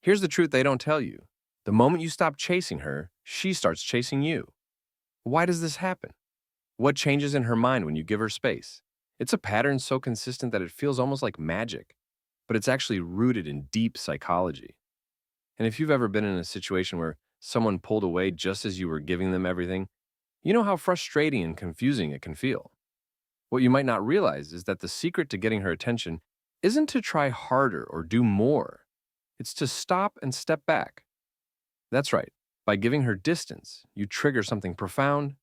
Here's the truth they don't tell you. The moment you stop chasing her, she starts chasing you. Why does this happen? What changes in her mind when you give her space? It's a pattern so consistent that it feels almost like magic, but it's actually rooted in deep psychology. And if you've ever been in a situation where someone pulled away just as you were giving them everything, you know how frustrating and confusing it can feel. What you might not realize is that the secret to getting her attention isn't to try harder or do more. It's to stop and step back. That's right. By giving her distance, you trigger something profound,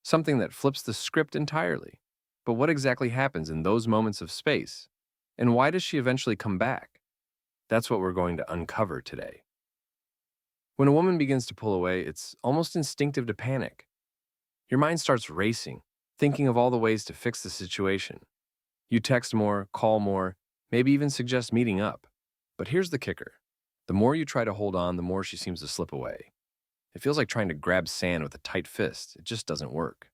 something that flips the script entirely. But what exactly happens in those moments of space? And why does she eventually come back? That's what we're going to uncover today. When a woman begins to pull away, it's almost instinctive to panic. Your mind starts racing, thinking of all the ways to fix the situation. You text more, call more, maybe even suggest meeting up. But here's the kicker. The more you try to hold on, the more she seems to slip away. It feels like trying to grab sand with a tight fist. It just doesn't work.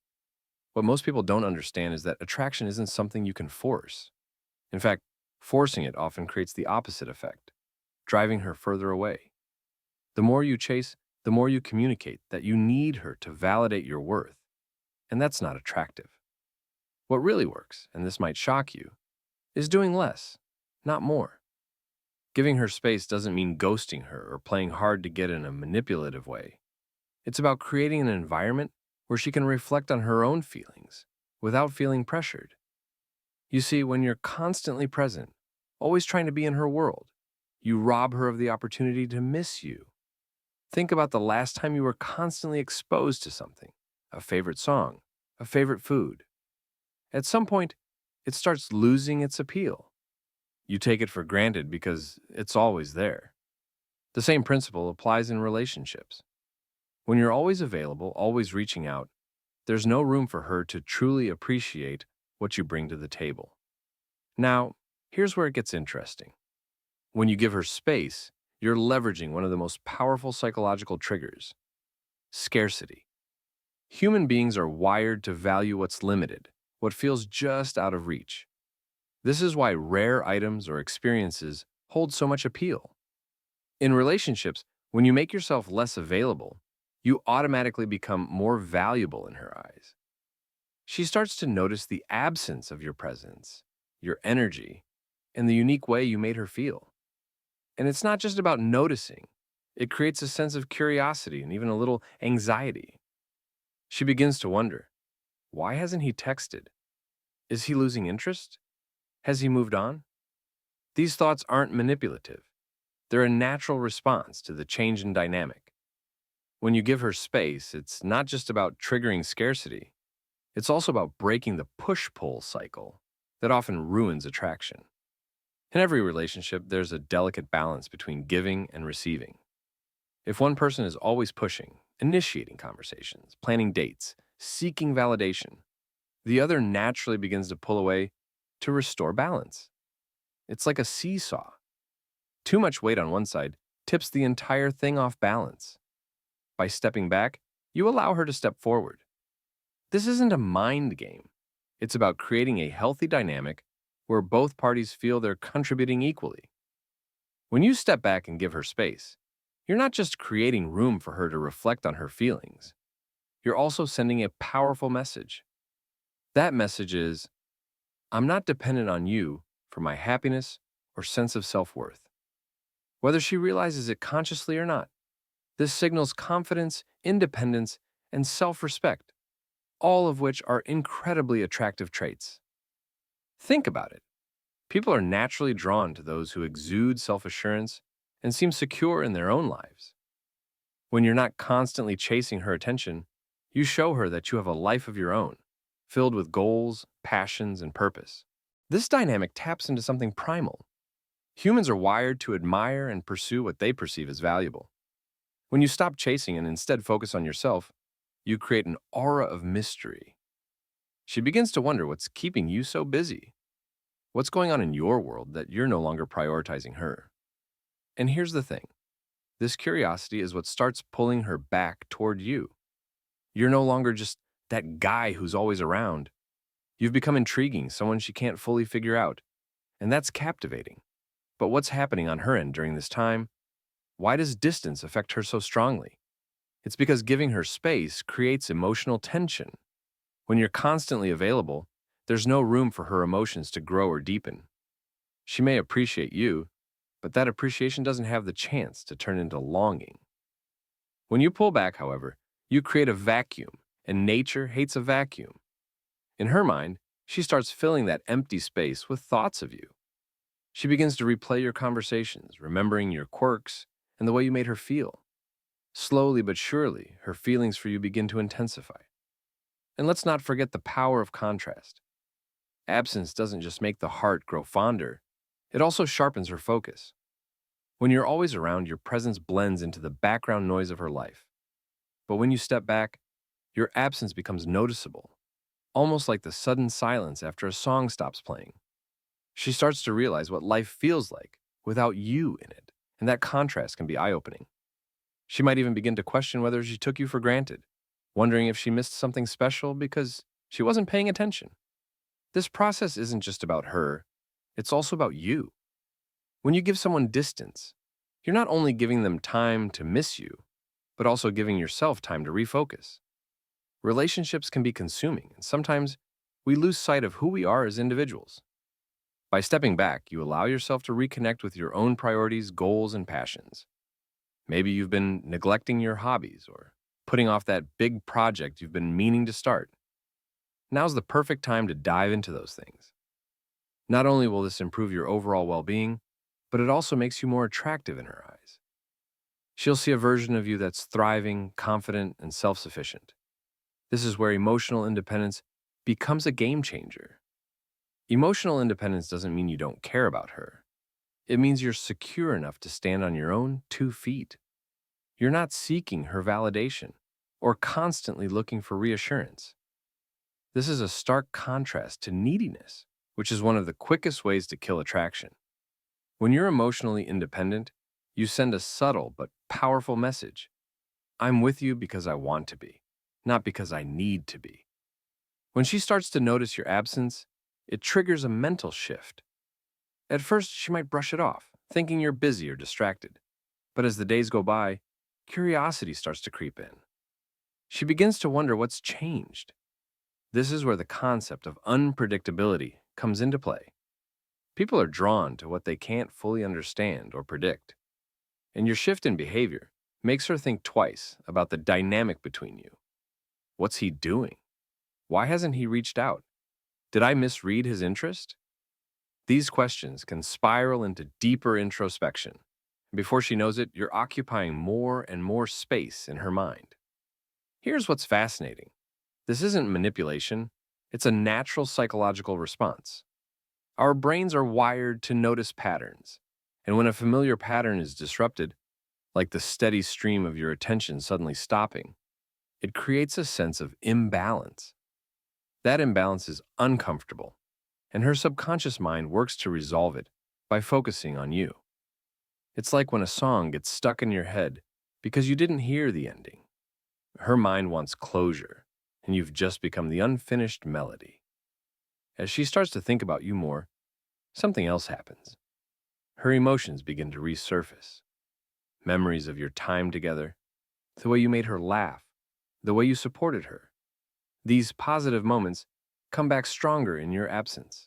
What most people don't understand is that attraction isn't something you can force. In fact, forcing it often creates the opposite effect, driving her further away. The more you chase, the more you communicate that you need her to validate your worth. And that's not attractive. What really works, and this might shock you, is doing less, not more. Giving her space doesn't mean ghosting her or playing hard to get in a manipulative way. It's about creating an environment where she can reflect on her own feelings without feeling pressured. You see, when you're constantly present, always trying to be in her world, you rob her of the opportunity to miss you. Think about the last time you were constantly exposed to something, a favorite song, a favorite food. At some point, it starts losing its appeal. You take it for granted because it's always there. The same principle applies in relationships. When you're always available, always reaching out, there's no room for her to truly appreciate what you bring to the table. Now, here's where it gets interesting. When you give her space, you're leveraging one of the most powerful psychological triggers: scarcity. Human beings are wired to value what's limited, what feels just out of reach. This is why rare items or experiences hold so much appeal. In relationships, when you make yourself less available, you automatically become more valuable in her eyes. She starts to notice the absence of your presence, your energy, and the unique way you made her feel. And it's not just about noticing. It creates a sense of curiosity and even a little anxiety. She begins to wonder, why hasn't he texted? Is he losing interest? Has he moved on? These thoughts aren't manipulative. They're a natural response to the change in dynamic. When you give her space, it's not just about triggering scarcity. It's also about breaking the push-pull cycle that often ruins attraction. In every relationship, there's a delicate balance between giving and receiving. If one person is always pushing, initiating conversations, planning dates, seeking validation, the other naturally begins to pull away to restore balance. It's like a seesaw. Too much weight on one side tips the entire thing off balance. By stepping back, you allow her to step forward. This isn't a mind game. It's about creating a healthy dynamic where both parties feel they're contributing equally. When you step back and give her space, you're not just creating room for her to reflect on her feelings. You're also sending a powerful message. That message is, I'm not dependent on you for my happiness or sense of self-worth. Whether she realizes it consciously or not, this signals confidence, independence, and self-respect, all of which are incredibly attractive traits. Think about it. People are naturally drawn to those who exude self-assurance and seem secure in their own lives. When you're not constantly chasing her attention, you show her that you have a life of your own, filled with goals, passions, and purpose. This dynamic taps into something primal. Humans are wired to admire and pursue what they perceive as valuable. When you stop chasing and instead focus on yourself, you create an aura of mystery. She begins to wonder what's keeping you so busy. What's going on in your world that you're no longer prioritizing her? And here's the thing. This curiosity is what starts pulling her back toward you. You're no longer just that guy who's always around. You've become intriguing, someone she can't fully figure out. And that's captivating. But what's happening on her end during this time? Why does distance affect her so strongly? It's because giving her space creates emotional tension. When you're constantly available, there's no room for her emotions to grow or deepen. She may appreciate you, but that appreciation doesn't have the chance to turn into longing. When you pull back, however, you create a vacuum, and nature hates a vacuum. In her mind, she starts filling that empty space with thoughts of you. She begins to replay your conversations, remembering your quirks and the way you made her feel. Slowly but surely, her feelings for you begin to intensify. And let's not forget the power of contrast. Absence doesn't just make the heart grow fonder, it also sharpens her focus. When you're always around, your presence blends into the background noise of her life. But when you step back, your absence becomes noticeable, almost like the sudden silence after a song stops playing. She starts to realize what life feels like without you in it, and that contrast can be eye-opening. She might even begin to question whether she took you for granted, wondering if she missed something special because she wasn't paying attention. This process isn't just about her, it's also about you. When you give someone distance, you're not only giving them time to miss you, but also giving yourself time to refocus. Relationships can be consuming, and sometimes we lose sight of who we are as individuals. By stepping back, you allow yourself to reconnect with your own priorities, goals, and passions. Maybe you've been neglecting your hobbies or putting off that big project you've been meaning to start. Now's the perfect time to dive into those things. Not only will this improve your overall well-being, but it also makes you more attractive in her eyes. She'll see a version of you that's thriving, confident, and self-sufficient. This is where emotional independence becomes a game changer. Emotional independence doesn't mean you don't care about her. It means you're secure enough to stand on your own 2 feet. You're not seeking her validation or constantly looking for reassurance. This is a stark contrast to neediness, which is one of the quickest ways to kill attraction. When you're emotionally independent, you send a subtle but powerful message. I'm with you because I want to be, not because I need to be. When she starts to notice your absence, it triggers a mental shift. At first, she might brush it off, thinking you're busy or distracted. But as the days go by, curiosity starts to creep in. She begins to wonder what's changed. This is where the concept of unpredictability comes into play. People are drawn to what they can't fully understand or predict. And your shift in behavior makes her think twice about the dynamic between you. What's he doing? Why hasn't he reached out? Did I misread his interest? These questions can spiral into deeper introspection. Before she knows it, you're occupying more and more space in her mind. Here's what's fascinating. This isn't manipulation, it's a natural psychological response. Our brains are wired to notice patterns, and when a familiar pattern is disrupted, like the steady stream of your attention suddenly stopping, it creates a sense of imbalance. That imbalance is uncomfortable, and her subconscious mind works to resolve it by focusing on you. It's like when a song gets stuck in your head because you didn't hear the ending. Her mind wants closure, and you've just become the unfinished melody. As she starts to think about you more, something else happens. Her emotions begin to resurface. Memories of your time together, the way you made her laugh, the way you supported her. These positive moments come back stronger in your absence.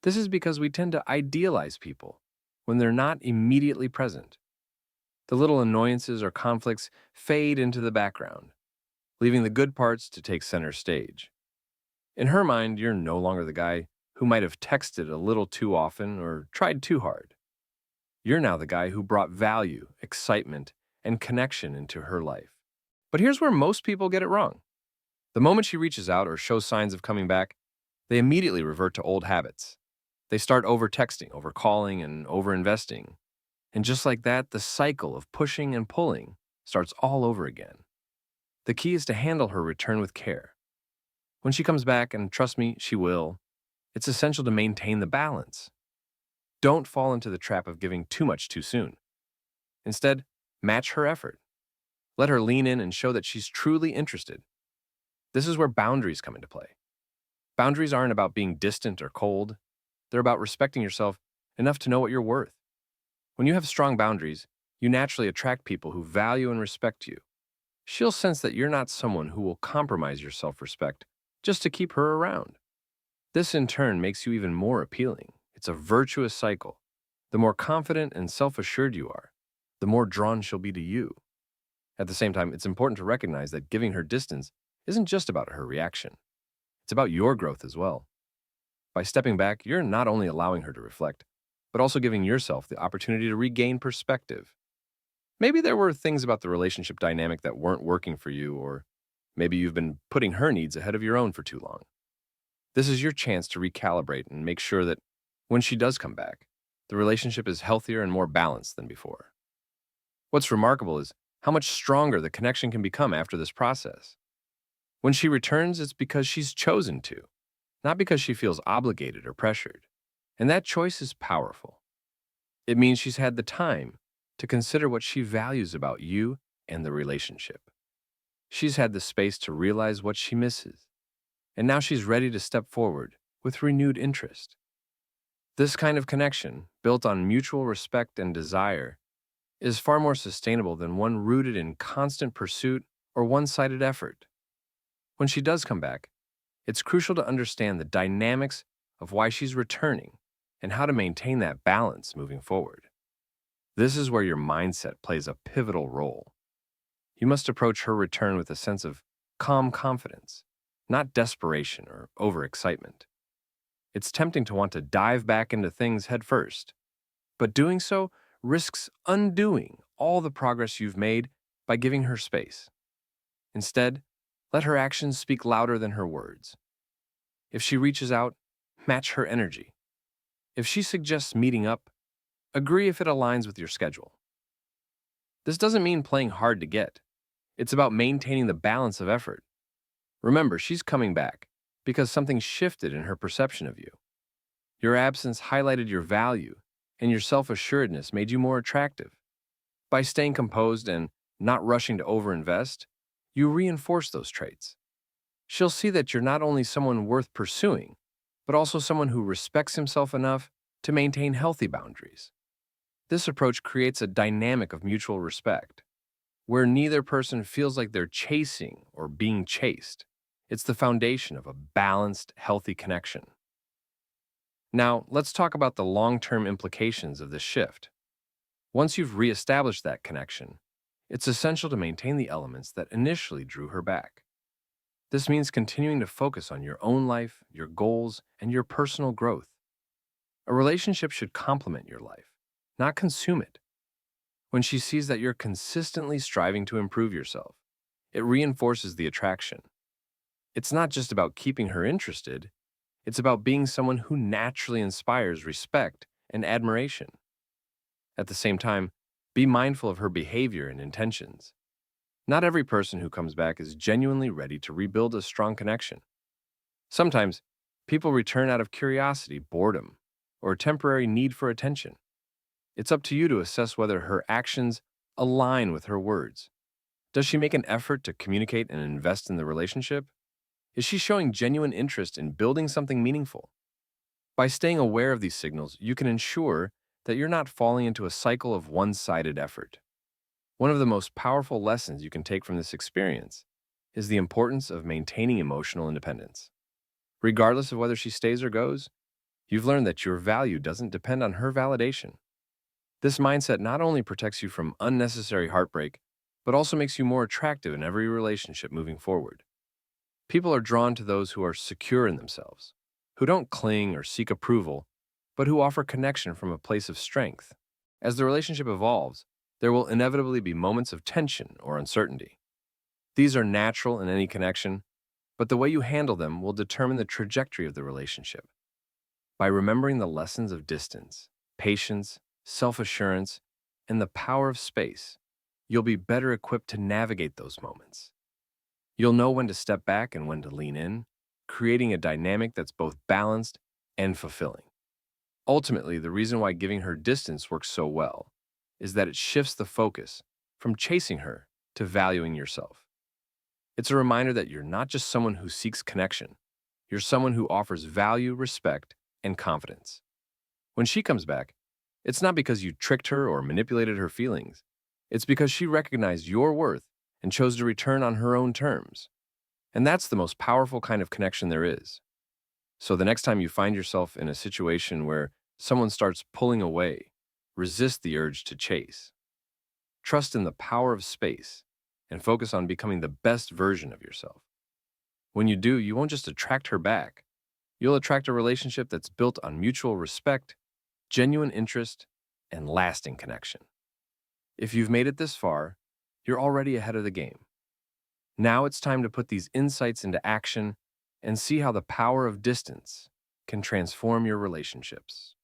This is because we tend to idealize people when they're not immediately present. The little annoyances or conflicts fade into the background, leaving the good parts to take center stage. In her mind, you're no longer the guy who might have texted a little too often or tried too hard. You're now the guy who brought value, excitement, and connection into her life. But here's where most people get it wrong. The moment she reaches out or shows signs of coming back, they immediately revert to old habits. They start over-texting, over-calling, and over-investing. And just like that, the cycle of pushing and pulling starts all over again. The key is to handle her return with care. When she comes back, and trust me, she will, it's essential to maintain the balance. Don't fall into the trap of giving too much too soon. Instead, match her effort. Let her lean in and show that she's truly interested. This is where boundaries come into play. Boundaries aren't about being distant or cold. They're about respecting yourself enough to know what you're worth. When you have strong boundaries, You naturally attract people who value and respect you. She'll sense that you're not someone who will compromise your self-respect just to keep her around. This in turn makes you even more appealing. It's a virtuous cycle. The more confident and self-assured you are, the more drawn she'll be to you. At the same time, it's important to recognize that giving her distance isn't just about her reaction. It's about your growth as well. By stepping back, you're not only allowing her to reflect, but also giving yourself the opportunity to regain perspective. Maybe there were things about the relationship dynamic that weren't working for you, or maybe you've been putting her needs ahead of your own for too long. This is your chance to recalibrate and make sure that when she does come back, the relationship is healthier and more balanced than before. What's remarkable is how much stronger the connection can become after this process. When she returns, it's because she's chosen to, not because she feels obligated or pressured. And that choice is powerful. It means she's had the time to consider what she values about you and the relationship. She's had the space to realize what she misses, and now she's ready to step forward with renewed interest. This kind of connection, built on mutual respect and desire, is far more sustainable than one rooted in constant pursuit or one-sided effort. When she does come back, it's crucial to understand the dynamics of why she's returning and how to maintain that balance moving forward. This is where your mindset plays a pivotal role. You must approach her return with a sense of calm confidence, not desperation or overexcitement. It's tempting to want to dive back into things head first, but doing so risks undoing all the progress you've made by giving her space. Instead, let her actions speak louder than her words. If she reaches out, match her energy. If she suggests meeting up, agree if it aligns with your schedule. This doesn't mean playing hard to get. It's about maintaining the balance of effort. Remember, she's coming back because something shifted in her perception of you. Your absence highlighted your value, and your self-assuredness made you more attractive. By staying composed and not rushing to overinvest, you reinforce those traits. She'll see that you're not only someone worth pursuing, but also someone who respects himself enough to maintain healthy boundaries. This approach creates a dynamic of mutual respect, where neither person feels like they're chasing or being chased. It's the foundation of a balanced, healthy connection. Now, let's talk about the long-term implications of this shift. Once you've reestablished that connection, it's essential to maintain the elements that initially drew her back. This means continuing to focus on your own life, your goals, and your personal growth. A relationship should complement your life, not consume it. When she sees that you're consistently striving to improve yourself, it reinforces the attraction. It's not just about keeping her interested, it's about being someone who naturally inspires respect and admiration. At the same time, be mindful of her behavior and intentions. Not every person who comes back is genuinely ready to rebuild a strong connection. Sometimes, people return out of curiosity, boredom, or a temporary need for attention. It's up to you to assess whether her actions align with her words. Does she make an effort to communicate and invest in the relationship? Is she showing genuine interest in building something meaningful? By staying aware of these signals, you can ensure that you're not falling into a cycle of one-sided effort. One of the most powerful lessons you can take from this experience is the importance of maintaining emotional independence. Regardless of whether she stays or goes, you've learned that your value doesn't depend on her validation. This mindset not only protects you from unnecessary heartbreak, but also makes you more attractive in every relationship moving forward. People are drawn to those who are secure in themselves, who don't cling or seek approval, but who offer connection from a place of strength. As the relationship evolves, there will inevitably be moments of tension or uncertainty. These are natural in any connection, but the way you handle them will determine the trajectory of the relationship. By remembering the lessons of distance, patience, self-assurance, and the power of space, you'll be better equipped to navigate those moments. You'll know when to step back and when to lean in, creating a dynamic that's both balanced and fulfilling. Ultimately, the reason why giving her distance works so well is that it shifts the focus from chasing her to valuing yourself. It's a reminder that you're not just someone who seeks connection, you're someone who offers value, respect, and confidence. When she comes back, it's not because you tricked her or manipulated her feelings. It's because she recognized your worth and chose to return on her own terms. And that's the most powerful kind of connection there is. So the next time you find yourself in a situation where someone starts pulling away, resist the urge to chase. Trust in the power of space and focus on becoming the best version of yourself. When you do, you won't just attract her back. You'll attract a relationship that's built on mutual respect, genuine interest, and lasting connection. If you've made it this far, you're already ahead of the game. Now it's time to put these insights into action and see how the power of distance can transform your relationships.